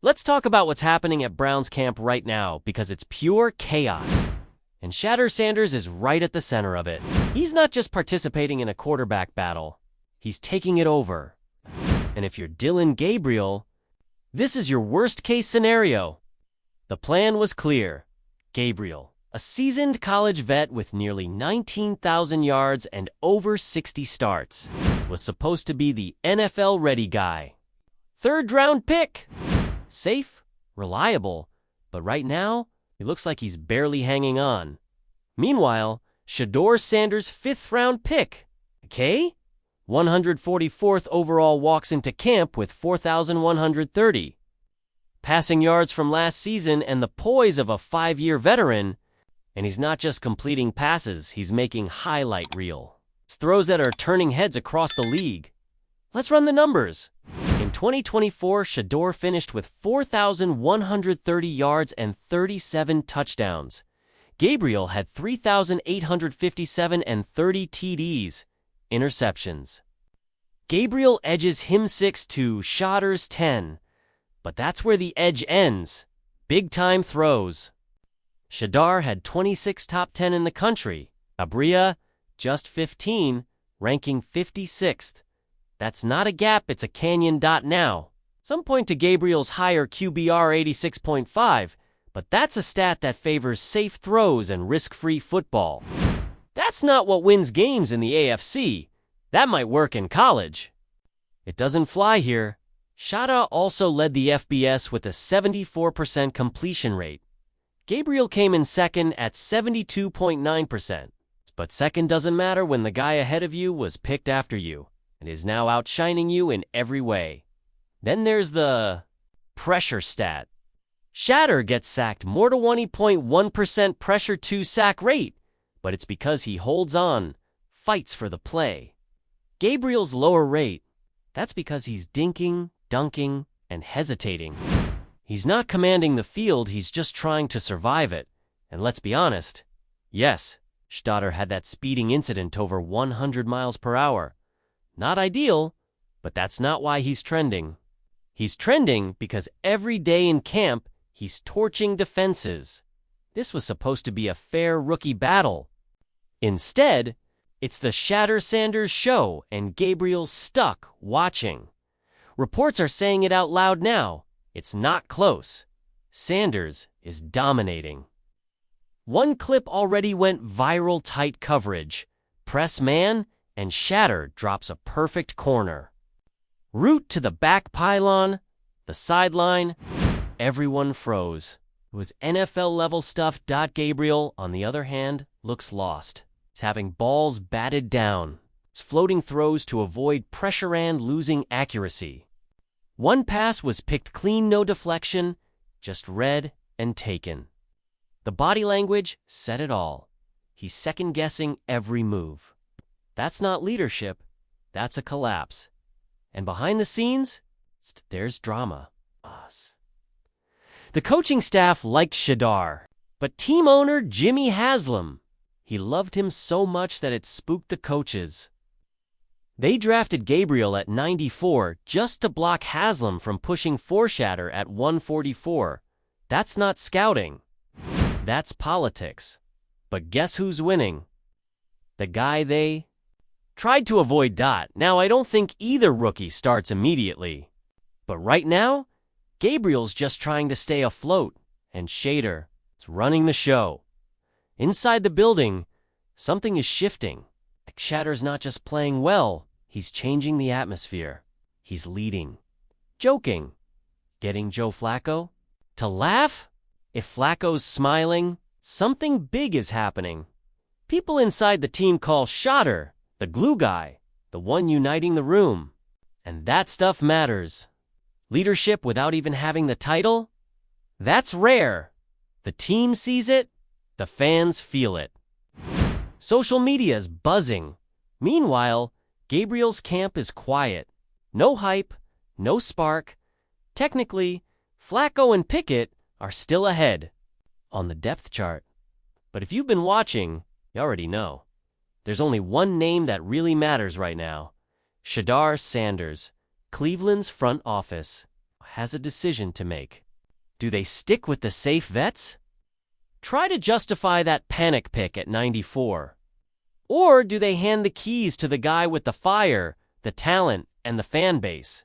Let's talk about what's happening at Brown's camp right now because it's pure chaos. And Shedeur Sanders is right at the center of it. He's not just participating in a quarterback battle. He's taking it over. And if you're Dillon Gabriel, this is your worst-case scenario. The plan was clear. Gabriel, a seasoned college vet with nearly 19,000 yards and over 60 starts, was supposed to be the NFL-ready guy. Third-round pick. Safe, reliable, but right now, it looks like he's barely hanging on. Meanwhile, Shedeur Sanders' fifth-round pick, okay? 144th overall, walks into camp with 4,130. Passing yards from last season and the poise of a 5-year veteran, and he's not just completing passes, he's making highlight reel. It's throws that are turning heads across the league. Let's run the numbers. In 2024, Shedeur finished with 4,130 yards and 37 touchdowns. Gabriel had 3,857 and 30 TDs, interceptions. Gabriel edges him 6 to Shedeur's 10, but that's where the edge ends. Big-time throws. Shedeur had 26 top 10 in the country. Gabriel, just 15, ranking 56th. That's not a gap, it's a canyon. Now. Some point to Gabriel's higher QBR 86.5, but that's a stat that favors safe throws and risk-free football. That's not what wins games in the AFC. That might work in college. It doesn't fly here. Shedeur also led the FBS with a 74% completion rate. Gabriel came in second at 72.9%. But second doesn't matter when the guy ahead of you was picked after you and is now outshining you in every way. Then there's the pressure stat. Shedeur gets sacked more to 20.1% pressure to sack rate, but it's because he holds on, fights for the play. Gabriel's lower rate, that's because he's dinking, dunking, and hesitating. He's not commanding the field, he's just trying to survive it. And let's be honest, yes, Shedeur had that speeding incident over 100 miles per hour. Not ideal, but that's not why he's trending. He's trending because every day in camp, he's torching defenses. This was supposed to be a fair rookie battle. Instead, it's the Shedeur Sanders show, and Gabriel's stuck watching. Reports are saying it out loud now. It's not close. Sanders is dominating. One clip already went viral. Tight coverage. Press man, and Shedeur drops a perfect corner. Route to the back pylon, the sideline, everyone froze. It was NFL-level stuff. Gabriel, on the other hand, looks lost. He's having balls batted down. He's floating throws to avoid pressure and losing accuracy. One pass was picked clean, no deflection, just read and taken. The body language said it all. He's second-guessing every move. That's not leadership, that's a collapse. And behind the scenes, there's drama. Us. The coaching staff liked Shedeur, but team owner Jimmy Haslam, he loved him so much that it spooked the coaches. They drafted Gabriel at 94 just to block Haslam from pushing for Shedeur at 144. That's not scouting. That's politics. But guess who's winning? The guy they tried to avoid. Now, I don't think either rookie starts immediately. But right now, Gabriel's just trying to stay afloat, and Shedeur is running the show. Inside the building, something is shifting. Shedeur's not just playing well, he's changing the atmosphere. He's leading, joking, getting Joe Flacco to laugh. If Flacco's smiling, something big is happening. People inside the team call Shedeur the glue guy, the one uniting the room. And that stuff matters. Leadership without even having the title? That's rare. The team sees it, the fans feel it. Social media's buzzing. Meanwhile, Gabriel's camp is quiet. No hype, no spark. Technically, Flacco and Pickett are still ahead on the depth chart. But if you've been watching, you already know. There's only one name that really matters right now. Shedeur Sanders, Cleveland's front office. has a decision to make. Do they stick with the safe vets? Try to justify that panic pick at 94. Or do they hand the keys to the guy with the fire, the talent, and the fan base?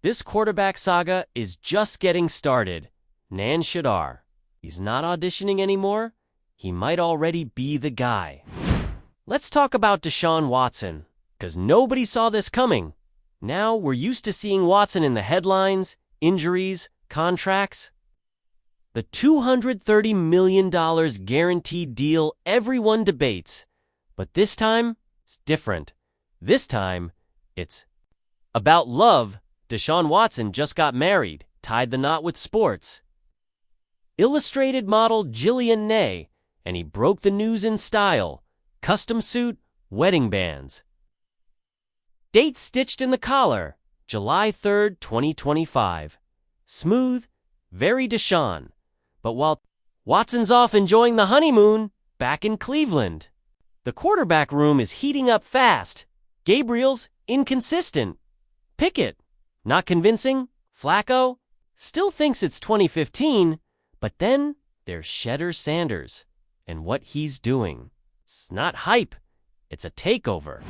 This quarterback saga is just getting started. Shedeur. He's not auditioning anymore. He might already be the guy. Let's talk about Deshaun Watson, because nobody saw this coming. Now we're used to seeing Watson in the headlines, injuries, contracts. The $230 million guaranteed deal everyone debates. But this time, it's different. This time, it's about love. Deshaun Watson just got married, tied the knot with sports. Illustrated model Jillian Nay, and he broke the news in style. Custom suit, wedding bands. Date stitched in the collar, July 3rd, 2025. Smooth, very Deshaun. But while Watson's off enjoying the honeymoon, back in Cleveland, the quarterback room is heating up fast. Gabriel's inconsistent. Pickett, not convincing. Flacco still thinks it's 2015, but then there's Shedeur Sanders and what he's doing. It's not hype, it's a takeover.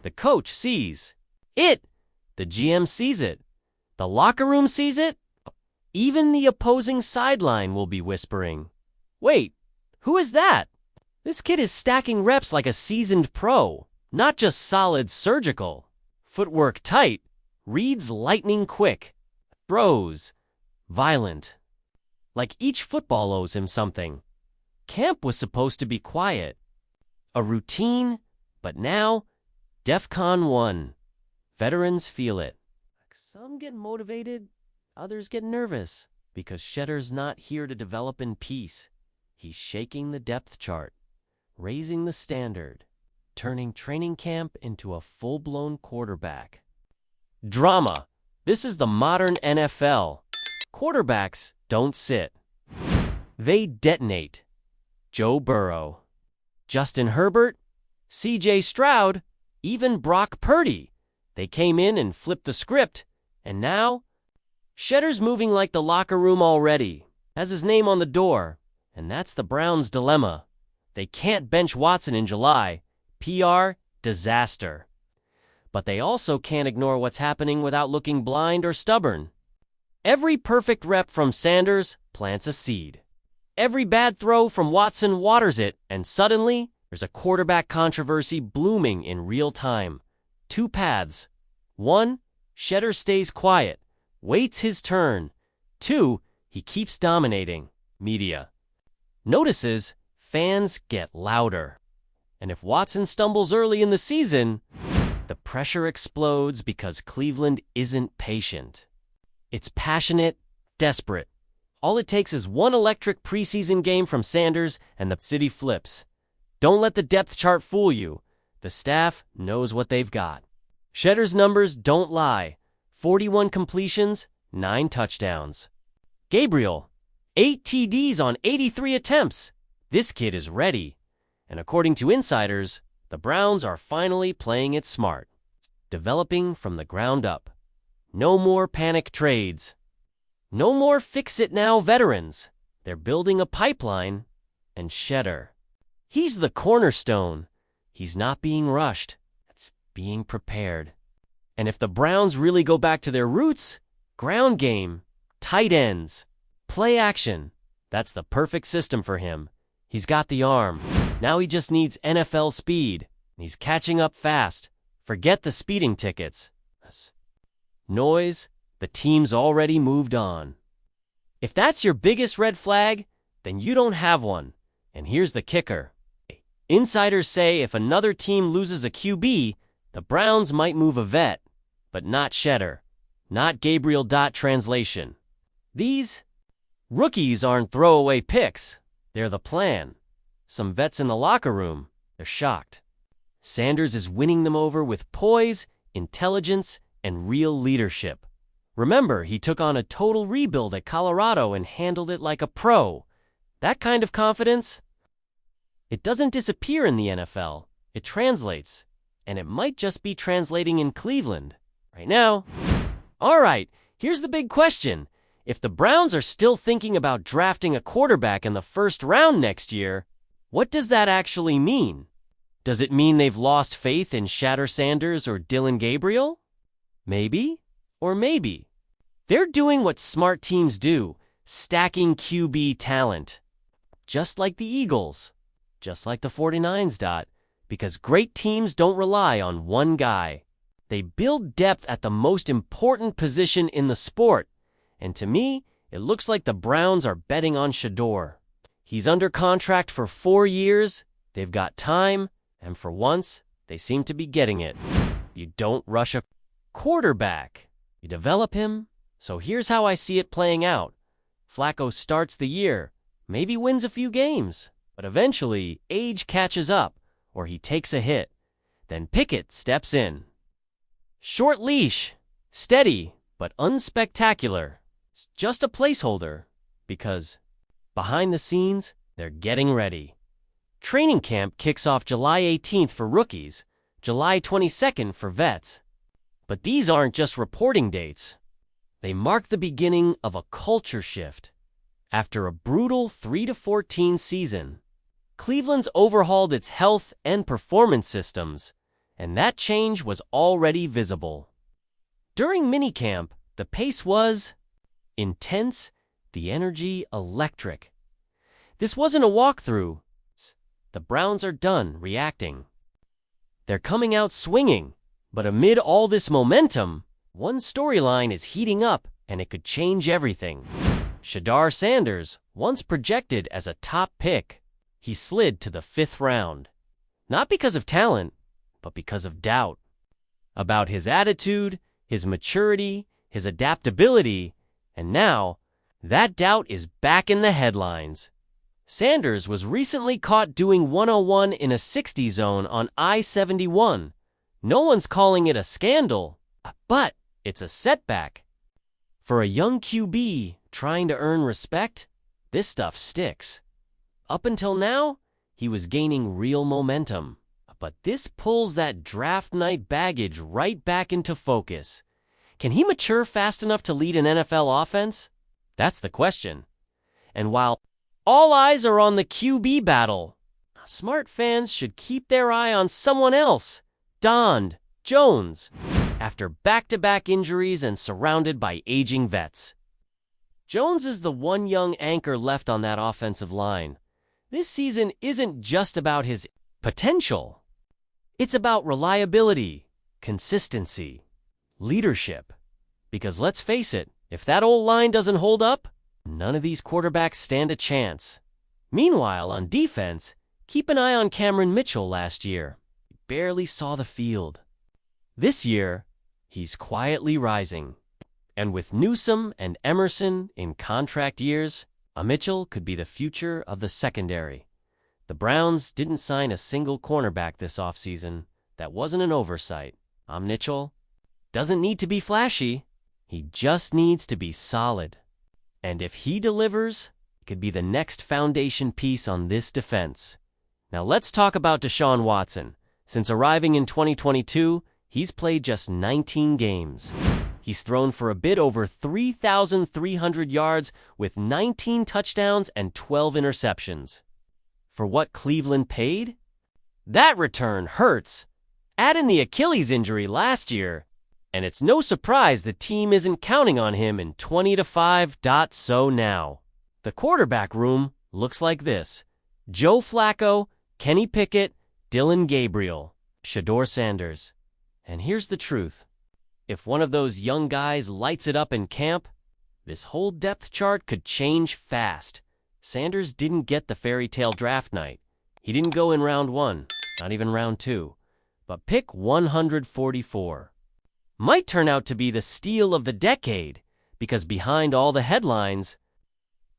The coach sees it. The GM sees it. The locker room sees it. Even the opposing sideline will be whispering, "Wait, who is that?" This kid is stacking reps like a seasoned pro, not just solid surgical. Footwork tight, reads lightning quick, throws violent. Like each football owes him something. Camp was supposed to be quiet. A routine, but now, DEFCON 1. Veterans feel it. Some get motivated, others get nervous, because Shedeur's not here to develop in peace. He's shaking the depth chart, raising the standard, turning training camp into a full-blown quarterback. Drama. This is the modern NFL. Quarterbacks don't sit. They detonate. Joe Burrow, Justin Herbert, C.J. Stroud, even Brock Purdy. They came in and flipped the script, and now Shedeur's moving like the locker room already, has his name on the door, and that's the Browns' dilemma. They can't bench Watson in July. PR disaster. But they also can't ignore what's happening without looking blind or stubborn. Every perfect rep from Sanders plants a seed. Every bad throw from Watson waters it, and suddenly there's a quarterback controversy blooming in real time. Two paths. One, Shedeur stays quiet, waits his turn. Two, he keeps dominating. Media notices, fans get louder. And if Watson stumbles early in the season, the pressure explodes because Cleveland isn't patient. It's passionate, desperate. All it takes is one electric preseason game from Sanders and the city flips. Don't let the depth chart fool you. The staff knows what they've got. Shedeur's numbers don't lie. 41 completions, 9 touchdowns. Gabriel, 8 TDs on 83 attempts. This kid is ready. And according to insiders, the Browns are finally playing it smart. Developing from the ground up. No more panic trades. No more fix-it-now veterans. They're building a pipeline. And Shedeur, he's the cornerstone. He's not being rushed. It's being prepared. And if the Browns really go back to their roots, ground game, tight ends, play action, that's the perfect system for him. He's got the arm. Now he just needs NFL speed. He's catching up fast. Forget the speeding tickets. Noise, the team's already moved on. If that's your biggest red flag, then you don't have one. And here's the kicker. Insiders say if another team loses a QB, the Browns might move a vet, but not Shedeur, not Gabriel. Translation. These rookies aren't throwaway picks. They're the plan. Some vets in the locker room, they're shocked. Sanders is winning them over with poise, intelligence, and real leadership. Remember, he took on a total rebuild at Colorado and handled it like a pro. That kind of confidence, it doesn't disappear in the NFL. It translates. And it might just be translating in Cleveland right now. All right, Here's the big question. If the Browns are still thinking about drafting a quarterback in the first round next year, what does that actually mean? Does it mean they've lost faith in Shedeur Sanders or Dillon Gabriel? Maybe, or maybe. They're doing what smart teams do, stacking QB talent. Just like the Eagles, just like the 49ers, because great teams don't rely on one guy. They build depth at the most important position in the sport. And to me, it looks like the Browns are betting on Shedeur. He's under contract for 4 years, they've got time, and for once, they seem to be getting it. You don't rush a quarterback. You develop him. So here's how I see it playing out. Flacco starts the year, maybe wins a few games, but eventually age catches up, or he takes a hit. Then Pickett steps in. Short leash, steady, but unspectacular. It's just a placeholder, because behind the scenes, they're getting ready. Training camp kicks off July 18th for rookies, July 22nd for vets. But these aren't just reporting dates. They mark the beginning of a culture shift. After a brutal 3-14 season, Cleveland's overhauled its health and performance systems, and that change was already visible. During minicamp, the pace was intense, the energy electric. This wasn't a walkthrough. The Browns are done reacting. They're coming out swinging, but amid all this momentum, one storyline is heating up and it could change everything. Shedeur Sanders, once projected as a top pick, he slid to the 5th round. Not because of talent, but because of doubt. About his attitude, his maturity, his adaptability, and now, that doubt is back in the headlines. Sanders was recently caught doing 101 in a 60 zone on I-71. No one's calling it a scandal, but it's a setback. For a young QB trying to earn respect, this stuff sticks. Up until now, he was gaining real momentum. But this pulls that draft night baggage right back into focus. Can he mature fast enough to lead an NFL offense? That's the question. And while all eyes are on the QB battle, smart fans should keep their eye on someone else, Dillon Jones, after back-to-back injuries and surrounded by aging vets. Jones is the one young anchor left on that offensive line. This season isn't just about his potential. It's about reliability, consistency, leadership. Because let's face it, if that old line doesn't hold up, none of these quarterbacks stand a chance. Meanwhile, on defense, keep an eye on Cameron Mitchell last year. He barely saw the field. This year, he's quietly rising. And with Newsome and Emerson in contract years, Mitchell could be the future of the secondary. The Browns didn't sign a single cornerback this offseason. That wasn't an oversight. Mitchell doesn't need to be flashy. He just needs to be solid. And if he delivers, it could be the next foundation piece on this defense. Now let's talk about Deshaun Watson. Since arriving in 2022, he's played just 19 games. He's thrown for a bit over 3,300 yards with 19 touchdowns and 12 interceptions. For what Cleveland paid? That return hurts. Add in the Achilles injury last year, and it's no surprise the team isn't counting on him in 20-5. So now, the quarterback room looks like this. Joe Flacco, Kenny Pickett, Dillon Gabriel, Shedeur Sanders. And here's the truth. If one of those young guys lights it up in camp, this whole depth chart could change fast. Sanders didn't get the fairy tale draft night. He didn't go in round 1, not even round 2. But pick 144 might turn out to be the steal of the decade, because behind all the headlines,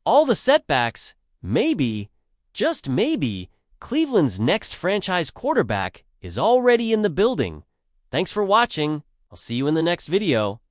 all the setbacks, maybe, just maybe, Cleveland's next franchise quarterback is already in the building. Thanks for watching. I'll see you in the next video.